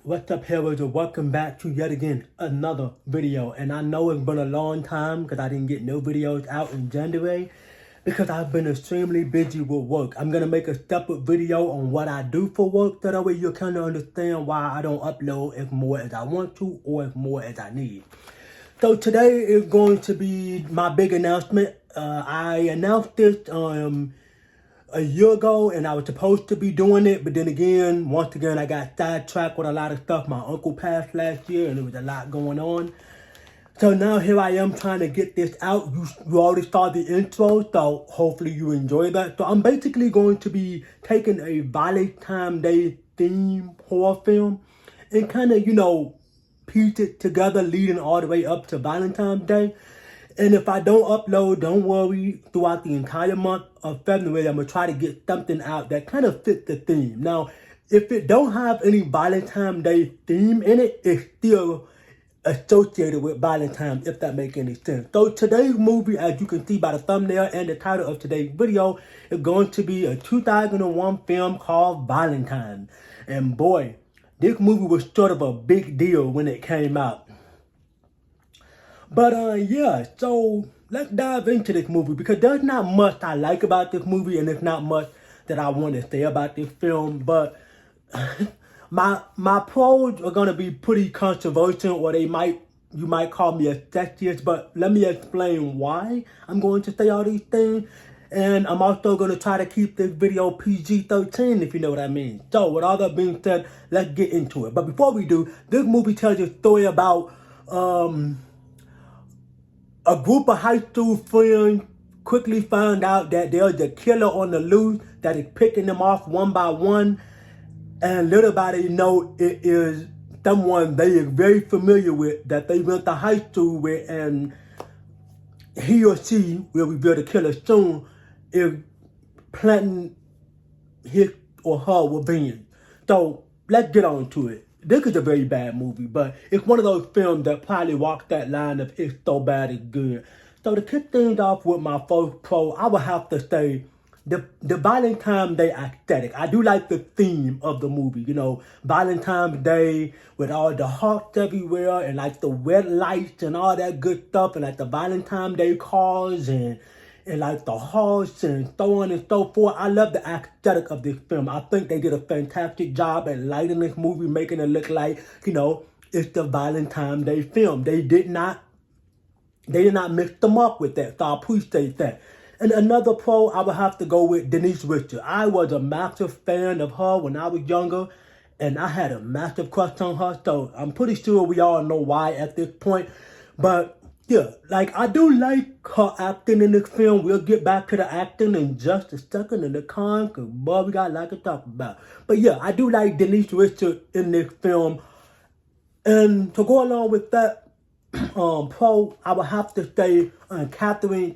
What's up, HELLRAISERS? Welcome back to yet again another video. And I know it's been a long time because I didn't get no videos out in January because I've been extremely busy with work. I'm going to make a separate video on what I do for work. So that way you kind of understand why I don't upload as more as I want to or as more as I need. So today is going to be my big announcement. I announced this a year ago, and I was supposed to be doing it, but then again, once again, I got sidetracked with a lot of stuff. My uncle passed last year, and there was a lot going on. So now here I am trying to get this out. You already saw the intro, so hopefully you enjoy that. So I'm basically going to be taking a Valentine Day theme horror film and kind of, piece it together leading all the way up to Valentine's Day. And if I don't upload, don't worry, throughout the entire month of February, I'm going to try to get something out that kind of fits the theme. Now, if it don't have any Valentine's Day theme in it, it's still associated with Valentine, if that makes any sense. So today's movie, as you can see by the thumbnail and the title of today's video, is going to be a 2001 film called Valentine. And boy, this movie was sort of a big deal when it came out. But yeah, so let's dive into this movie because there's not much I like about this movie and there's not much that I want to say about this film. But my pros are gonna be pretty controversial, or you might call me a sexist, but let me explain why I'm going to say all these things. And I'm also going to try to keep this video PG-13, if you know what I mean. So with all that being said, let's get into it. But before we do, this movie tells a story about a group of high school friends quickly found out that there's a killer on the loose that is picking them off one by one. And little by they know it is someone they are very familiar with, that they went to high school with, and he or she, will reveal the killer soon, is planting his or her revenge. So let's get on to it. This is a very bad movie, but it's one of those films that probably walks that line of it's so bad it's good. So to kick things off with my first pro, I would have to say the Valentine's Day aesthetic. I do like the theme of the movie, Valentine's Day with all the hearts everywhere and like the red lights and all that good stuff, and like the Valentine's Day cars and like the hearts and so on and so forth. I love the aesthetic of this film. I think they did a fantastic job at lighting this movie, making it look like, it's the Valentine's Day film. They did not miss the mark with that, so I appreciate that. And another pro, I would have to go with Denise Richards. I was a massive fan of her when I was younger, and I had a massive crush on her, so I'm pretty sure we all know why at this point. But yeah, I do like her acting in this film. We'll get back to the acting in just a second in the con, because boy, we got a lot to talk about. But yeah, I do like Denise Richards in this film. And to go along with that pro, I would have to say Catherine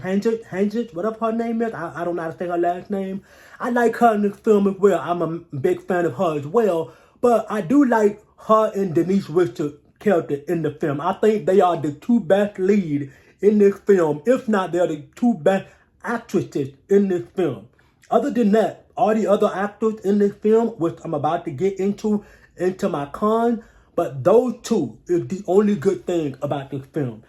Hendricks, whatever her name is. I don't know how to say her last name. I like her in this film as well. I'm a big fan of her as well. But I do like her and Denise Richards' character in the film. I think they are the two best lead in this film. If not, they're the two best actresses in this film. Other than that, all the other actors in this film, which I'm about to get into my con, but those two is the only good thing about this film.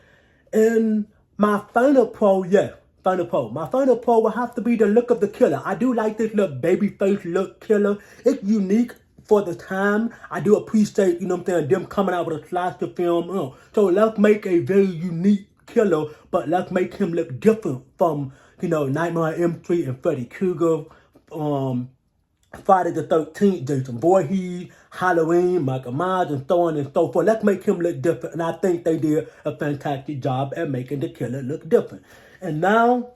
And my final pro, my final pro will have to be the look of the killer. I do like this little baby face look killer. It's unique for the time. I do appreciate, them coming out with a slasher film. So let's make a very unique killer, but let's make him look different from, Nightmare on Elm Street and Freddy Krueger, Friday the 13th, Jason Voorhees, Halloween, Michael Myers, and so on and so forth. Let's make him look different, and I think they did a fantastic job at making the killer look different. And now,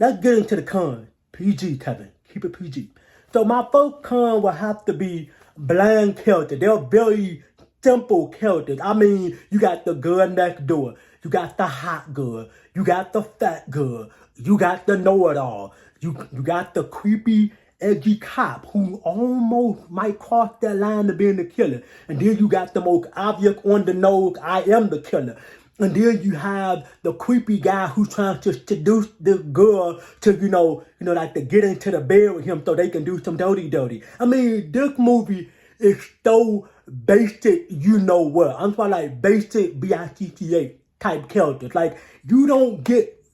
let's get into the con. PG, Tevin. Keep it PG. So my first con will have to be bland characters. They're very simple characters. I mean, you got the girl next door. You got the hot girl. You got the fat girl. You got the know-it-all. You got the creepy, edgy cop who almost might cross that line to being the killer. And then you got the most obvious on the nose, I am the killer. And then you have the creepy guy who's trying to seduce the girl to, to get into the bed with him so they can do some dirty. I mean, this movie It's so basic, you know what. I'm talking like basic BICTA type characters. Like, you don't get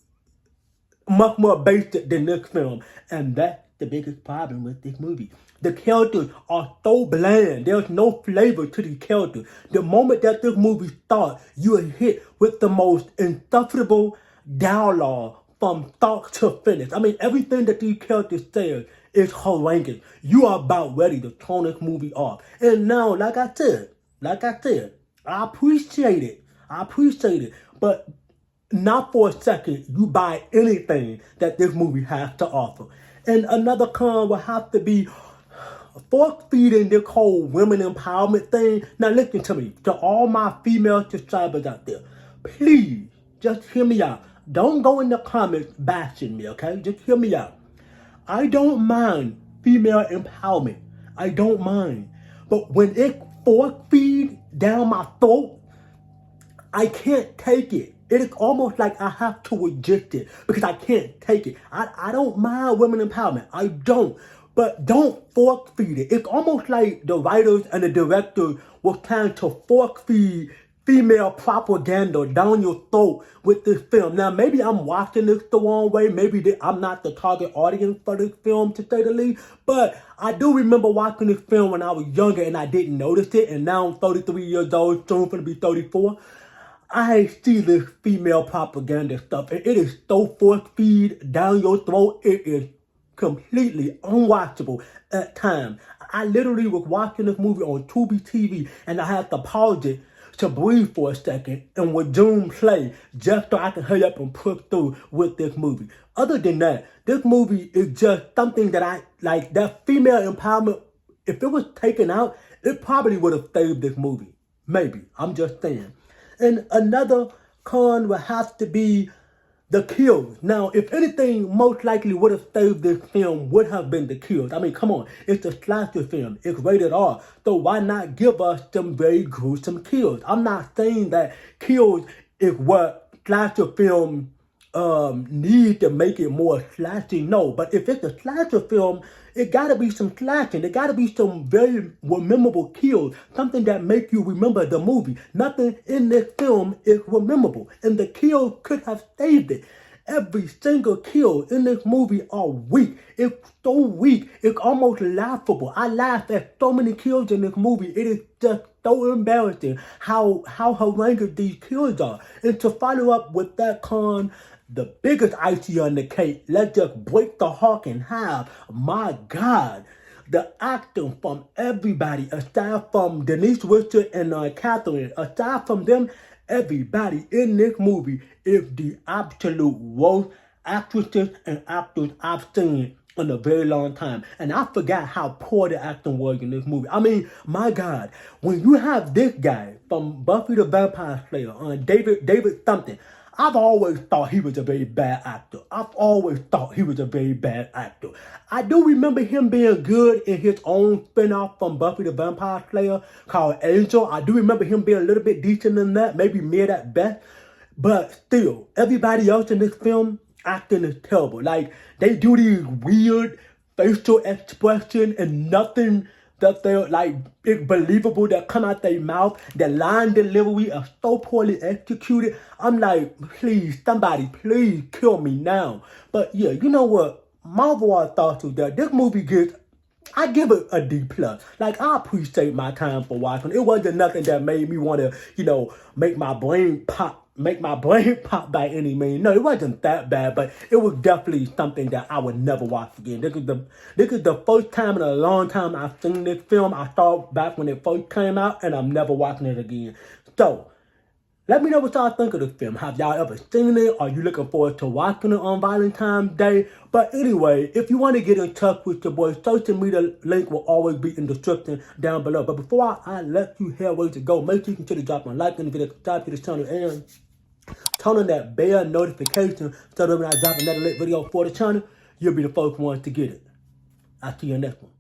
much more basic than this film. And that's the biggest problem with this movie. The characters are so bland. There's no flavor to the characters. The moment that this movie starts, you are hit with the most insufferable dialogue from start to finish. I mean, everything that these characters say is horrendous. You are about ready to turn this movie off. And now, like I said, I appreciate it. But not for a second you buy anything that this movie has to offer. And another con will have to be force feeding this whole women empowerment thing. Now listen to me, to all my female subscribers out there, please just hear me out. Don't go in the comments bashing me, okay? Just hear me out. I don't mind female empowerment. I don't mind. But when it force feed down my throat, I can't take it. It is almost like I have to reject it because I can't take it. I don't mind women empowerment. I don't. But don't force feed it. It's almost like the writers and the directors were trying to force feed female propaganda down your throat with this film. Now, maybe I'm watching this the wrong way. Maybe I'm not the target audience for this film, to say the least. But I do remember watching this film when I was younger and I didn't notice it. And now I'm 33 years old, soon going to be 34. I see this female propaganda stuff, and it is so force feed down your throat. It is completely unwatchable at times. I literally was watching this movie on Tubi TV, and I had to pause it to breathe for a second and resume play just so I can hurry up and push through with this movie. Other than that, this movie is just something that I like. That female empowerment, if it was taken out, it probably would have saved this movie. Maybe. I'm just saying. And another con would have to be the kills. Now, if anything, most likely would have saved this film would have been the kills. I mean, come on. It's a slasher film. It's rated R. So why not give us some very gruesome kills? I'm not saying that kills is what slasher film need to make it more slashing. No, but if it's a slasher film, it gotta be some slashing. There gotta be some very memorable kills, something that make you remember the movie. Nothing in this film is memorable, and the kills could have saved it. Every single kill in this movie are weak. It's so weak, it's almost laughable. I laughed at so many kills in this movie. It is just so embarrassing how horrendous these kills are. And to follow up with that con, the biggest icing on the cake, let's just break the heart in half. My God, the acting from everybody, aside from Denise Richards and Catherine, aside from them, everybody in this movie is the absolute worst actresses and actors I've seen in a very long time. And I forgot how poor the acting was in this movie. I mean, my God, when you have this guy from Buffy the Vampire Slayer, David something, I've always thought he was a very bad actor. I do remember him being good in his own spinoff from Buffy the Vampire Slayer called Angel. I do remember him being a little bit decent in that, maybe mid at best. But still, everybody else in this film, acting is terrible. Like, they do these weird facial expression and nothing that they're like, it's believable that come out their mouth. The line delivery is so poorly executed. I'm like, please, somebody, please kill me now. But yeah, you know what? My overall thoughts is that this movie I give it a D+. Like, I appreciate my time for watching. It wasn't nothing that made me want to, make my brain pop by any means. No, it wasn't that bad, but it was definitely something that I would never watch again. This is the first time in a long time I've seen this film. I saw it back when it first came out, and I'm never watching it again. So, let me know what y'all think of this film. Have y'all ever seen it? Are you looking forward to watching it on Valentine's Day? But anyway, if you want to get in touch with your boy, social media link will always be in the description down below. But before I let you HELLRAISERS go, make sure you consider dropping a like on the video, subscribe to this channel, and turn on that bell notification so that when I drop another lit video for the channel, you'll be the first one to get it. I'll see you in the next one.